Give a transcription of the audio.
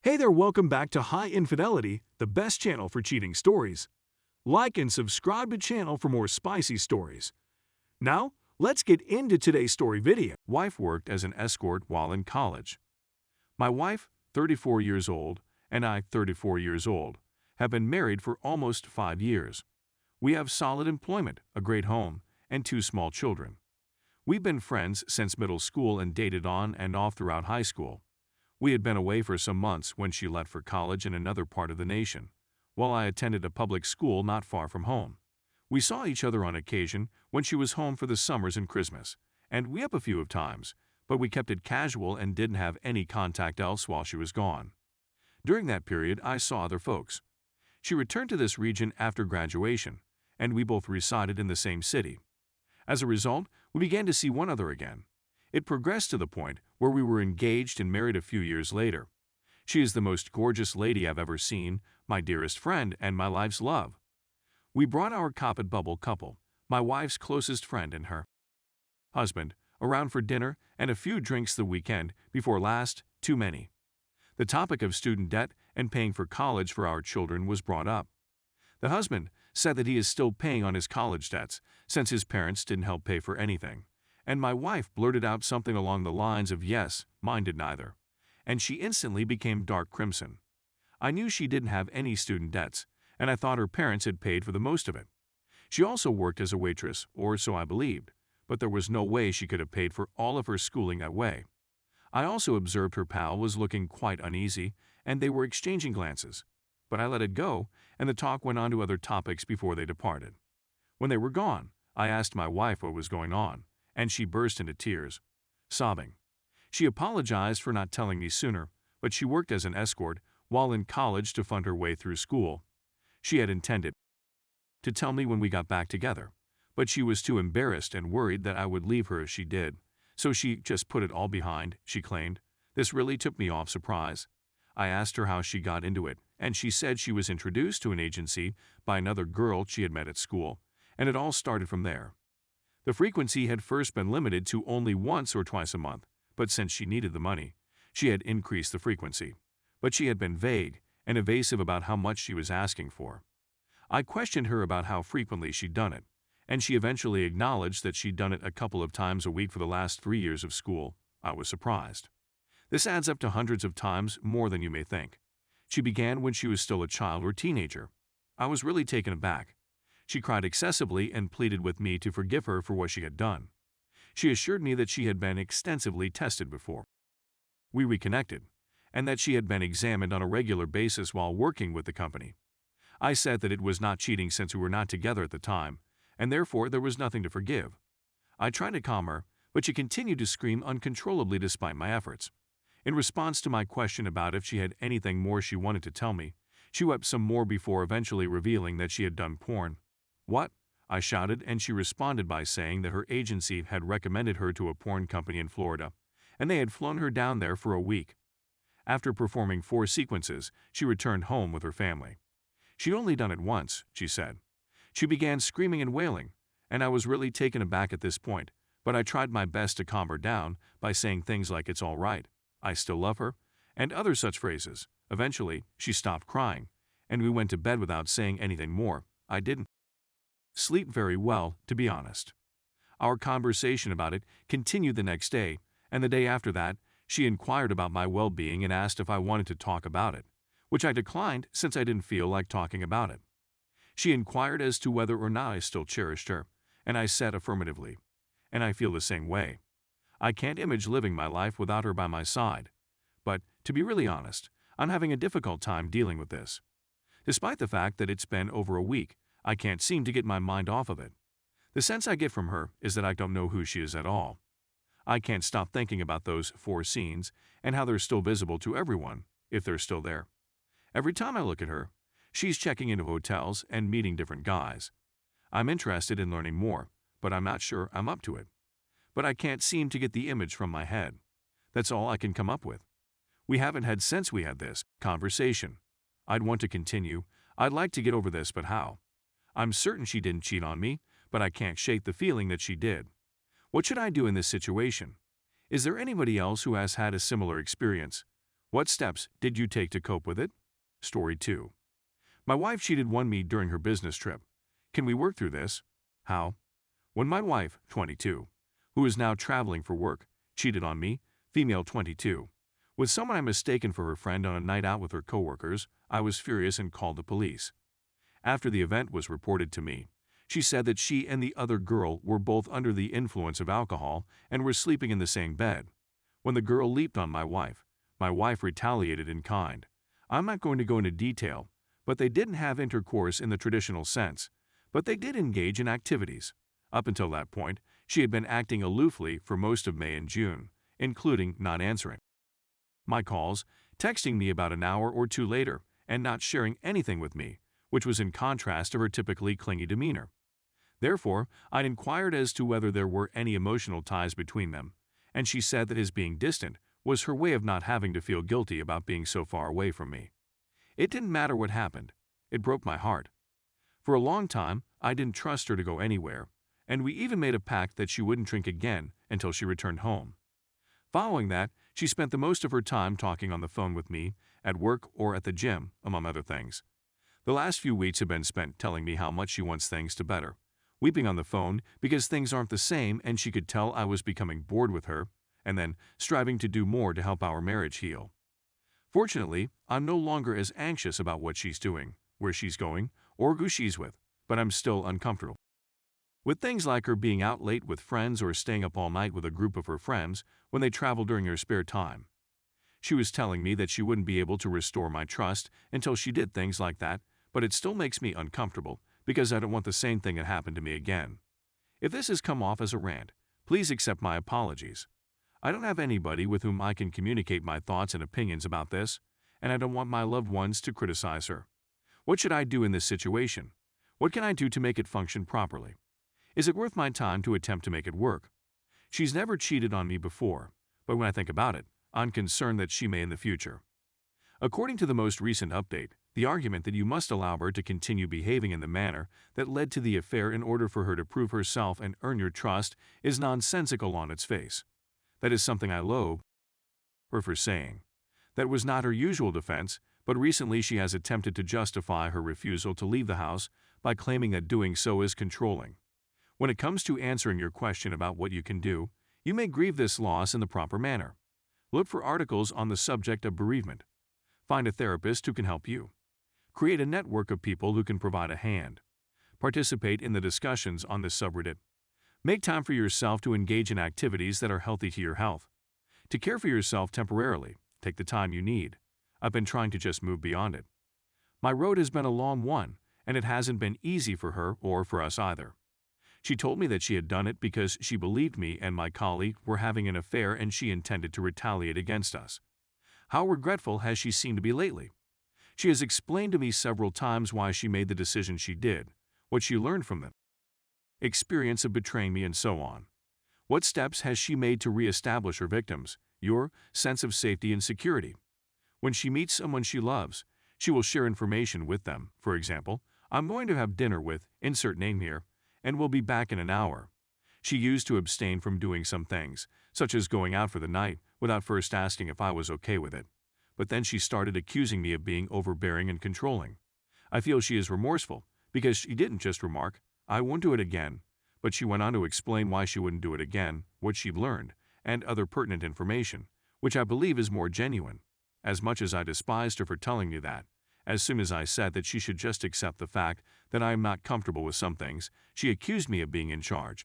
Hey there, welcome back to High Infidelity, the best channel for cheating stories. Like and subscribe to channel for more spicy stories. Now, let's get into today's story video. Wife worked as an escort while in college. My wife, 34 years old, and I, 34 years old, have been married for almost 5 years. We have solid employment, a great home, and 2 small children. We've been friends since middle school and dated on and off throughout high school. We had been away for some months when she left for college in another part of the nation, while I attended a public school not far from home. We saw each other on occasion when she was home for the summers and Christmas, and we up a few of times, but we kept it casual and didn't have any contact else while she was gone. During that period, I saw other folks. She returned to this region after graduation, and we both resided in the same city. As a result, we began to see one another again. It progressed to the point where we were engaged and married a few years later. She is the most gorgeous lady I've ever seen, my dearest friend, and my life's love. We brought our Coppet Bubble couple, my wife's closest friend and her husband, around for dinner and a few drinks the weekend before last, too many. The topic of student debt and paying for college for our children was brought up. The husband said that he is still paying on his college debts since his parents didn't help pay for anything. And my wife blurted out something along the lines of yes, mine did neither. And she instantly became dark crimson. I knew she didn't have any student debts, and I thought her parents had paid for the most of it. She also worked as a waitress, or so I believed, but there was no way she could have paid for all of her schooling that way. I also observed her pal was looking quite uneasy, and they were exchanging glances. But I let it go, and the talk went on to other topics before they departed. When they were gone, I asked my wife what was going on, and she burst into tears, sobbing. She apologized for not telling me sooner, but she worked as an escort while in college to fund her way through school. She had intended to tell me when we got back together, but she was too embarrassed and worried that I would leave her if she did, so she just put it all behind, she claimed. This really took me off surprise. I asked her how she got into it, and she said she was introduced to an agency by another girl she had met at school, and it all started from there. The frequency had first been limited to only once or twice a month, but since she needed the money, she had increased the frequency. But she had been vague and evasive about how much she was asking for. I questioned her about how frequently she'd done it, and she eventually acknowledged that she'd done it a couple of times a week for the last 3 years of school. I was surprised. This adds up to hundreds of times more than you may think. She began when she was still a child or teenager. I was really taken aback. She cried excessively and pleaded with me to forgive her for what she had done. She assured me that she had been extensively tested before we reconnected, and that she had been examined on a regular basis while working with the company. I said that it was not cheating since we were not together at the time, and therefore there was nothing to forgive. I tried to calm her, but she continued to scream uncontrollably despite my efforts. In response to my question about if she had anything more she wanted to tell me, she wept some more before eventually revealing that she had done porn. What? I shouted, and she responded by saying that her agency had recommended her to a porn company in Florida, and they had flown her down there for a week. After performing 4 sequences, she returned home with her family. She'd only done it once, she said. She began screaming and wailing, and I was really taken aback at this point, but I tried my best to calm her down by saying things like "it's all right," "I still love her," and other such phrases. Eventually, she stopped crying, and we went to bed without saying anything more. I didn't sleep very well, to be honest. Our conversation about it continued the next day, and the day after that, she inquired about my well-being and asked if I wanted to talk about it, which I declined since I didn't feel like talking about it. She inquired as to whether or not I still cherished her, and I said affirmatively. And I feel the same way. I can't imagine living my life without her by my side. But, to be really honest, I'm having a difficult time dealing with this. Despite the fact that it's been over a week, I can't seem to get my mind off of it. The sense I get from her is that I don't know who she is at all. I can't stop thinking about those 4 scenes and how they're still visible to everyone, if they're still there. Every time I look at her, she's checking into hotels and meeting different guys. I'm interested in learning more, but I'm not sure I'm up to it. But I can't seem to get the image from my head. That's all I can come up with. We haven't had since we had this conversation. I'd want to continue. I'd like to get over this, but how? I'm certain she didn't cheat on me, but I can't shake the feeling that she did. What should I do in this situation? Is there anybody else who has had a similar experience? What steps did you take to cope with it? Story 2. My wife cheated on me during her business trip. Can we work through this? How? When my wife, 22, who is now traveling for work, cheated on me, female 22, with someone I mistaken for her friend on a night out with her coworkers, I was furious and called the police. After the event was reported to me, she said that she and the other girl were both under the influence of alcohol and were sleeping in the same bed. When the girl leaped on my wife retaliated in kind. I'm not going to go into detail, but they didn't have intercourse in the traditional sense, but they did engage in activities. Up until that point, she had been acting aloofly for most of May and June, including not answering my calls, texting me about an hour or two later, and not sharing anything with me, which was in contrast to her typically clingy demeanor. Therefore, I'd inquired as to whether there were any emotional ties between them, and she said that his being distant was her way of not having to feel guilty about being so far away from me. It didn't matter what happened. It broke my heart. For a long time, I didn't trust her to go anywhere, and we even made a pact that she wouldn't drink again until she returned home. Following that, she spent the most of her time talking on the phone with me, at work or at the gym, among other things. The last few weeks have been spent telling me how much she wants things to better, weeping on the phone because things aren't the same and she could tell I was becoming bored with her, and then striving to do more to help our marriage heal. Fortunately, I'm no longer as anxious about what she's doing, where she's going, or who she's with, but I'm still uncomfortable with things like her being out late with friends or staying up all night with a group of her friends when they travel during her spare time. She was telling me that she wouldn't be able to restore my trust until she did things like that, but it still makes me uncomfortable because I don't want the same thing to happen to me again. If this has come off as a rant, please accept my apologies. I don't have anybody with whom I can communicate my thoughts and opinions about this, and I don't want my loved ones to criticize her. What should I do in this situation? What can I do to make it function properly? Is it worth my time to attempt to make it work? She's never cheated on me before, but when I think about it, I'm concerned that she may in the future. According to the most recent update, the argument that you must allow her to continue behaving in the manner that led to the affair in order for her to prove herself and earn your trust is nonsensical on its face. That is something I loathe her for saying. That was not her usual defense, but recently she has attempted to justify her refusal to leave the house by claiming that doing so is controlling. When it comes to answering your question about what you can do, you may grieve this loss in the proper manner. Look for articles on the subject of bereavement. Find a therapist who can help you. Create a network of people who can provide a hand. Participate in the discussions on this subreddit. Make time for yourself to engage in activities that are healthy to your health. To care for yourself temporarily, take the time you need. I've been trying to just move beyond it. My road has been a long one, and it hasn't been easy for her or for us either. She told me that she had done it because she believed me and my colleague were having an affair and she intended to retaliate against us. How regretful has she seemed to be lately? She has explained to me several times why she made the decision she did, what she learned from the experience of betraying me, and so on. What steps has she made to reestablish her victims, your sense of safety and security? When she meets someone she loves, she will share information with them. For example, I'm going to have dinner with, insert name here, and will be back in an hour. She used to abstain from doing some things, such as going out for the night, without first asking if I was okay with it. But then she started accusing me of being overbearing and controlling. I feel she is remorseful, because she didn't just remark, "I won't do it again," but she went on to explain why she wouldn't do it again, what she'd learned, and other pertinent information, which I believe is more genuine. As much as I despised her for telling me that, as soon as I said that she should just accept the fact that I am not comfortable with some things, she accused me of being in charge.